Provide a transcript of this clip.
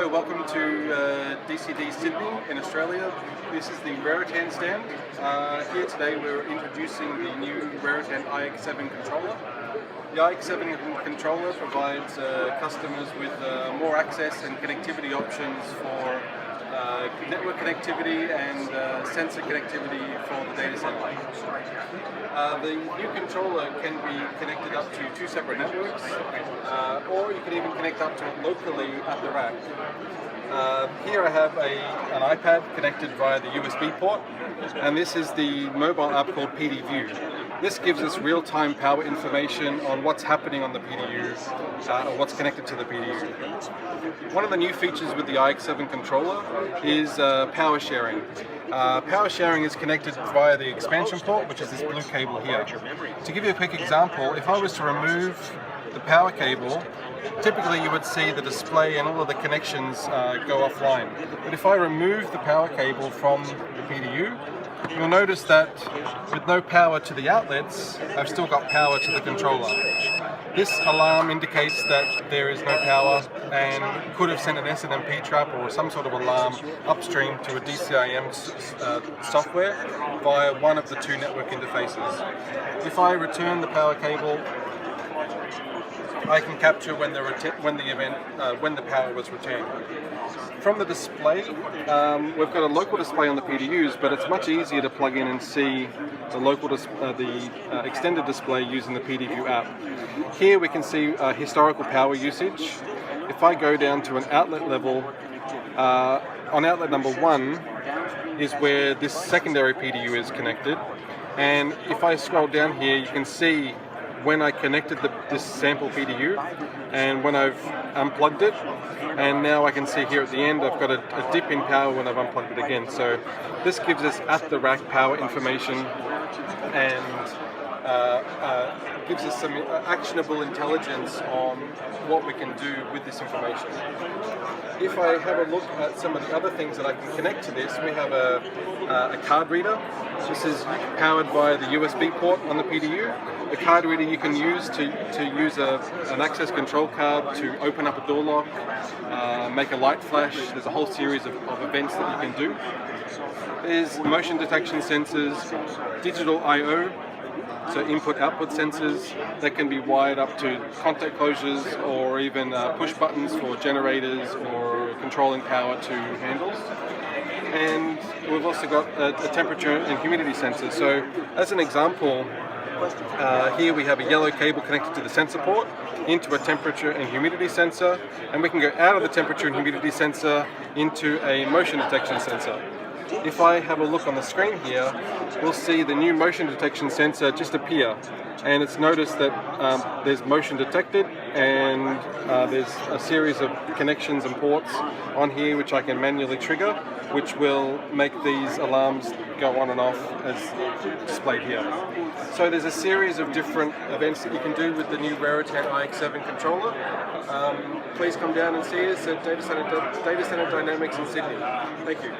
Hello, welcome to DCD Sydney in Australia. This is the Raritan stand. Here today we're introducing the new Raritan iX7 controller. The iX7 controller provides customers with more access and connectivity options for network connectivity and sensor connectivity for the data center. The new controller can be connected up to two separate networks, or you can even connect up to it locally at the rack. Here I have an iPad connected via the USB port, and this is the mobile app called PDView. This gives us real-time power information on what's happening on the PDU, or what's connected to the PDU. One of the new features with the iX7 controller is power sharing. Power sharing is connected via the expansion port, which is this blue cable here. To give you a quick example, if I was to remove the power cable, typically you would see the display and all of the connections go offline. But if I remove the power cable from the PDU, you'll notice that with no power to the outlets, I've still got power to the controller. This alarm indicates that there is no power and could have sent an SNMP trap or some sort of alarm upstream to a DCIM software via one of the two network interfaces. If I return the power cable, I can capture when the power was returned. From the display, we've got a local display on the PDUs, but it's much easier to plug in and see the local extended display using the PDView app. Here we can see historical power usage. If I go down to an outlet level, on outlet number 1 is where this secondary PDU is connected, and if I scroll down here, you can see when I connected this sample PDU and when I've unplugged it, and now I can see here at the end I've got a dip in power when I've unplugged it again. So this gives us at the rack power information and gives us some actionable intelligence on what we can do with this information. If I have a look at some of the other things that I can connect to this, we have a card reader. This is powered by the USB port on the PDU. The card reader you can use to use an access control card to open up a door lock, make a light flash. There's a whole series of events that you can do. There's motion detection sensors, digital I/O, so input-output sensors that can be wired up to contact closures or even push buttons for generators or controlling power to handles. And we've also got a temperature and humidity sensor. So as an example, here we have a yellow cable connected to the sensor port into a temperature and humidity sensor, and we can go out of the temperature and humidity sensor into a motion detection sensor. If I have a look on the screen here, we'll see the new motion detection sensor just appear, and it's noticed that there's motion detected, and there's a series of connections and ports on here which I can manually trigger, which will make these alarms go on and off as displayed here. So there's a series of different events that you can do with the new Raritan iX7 controller. Please come down and see us at Data Center Dynamics in Sydney. Thank you.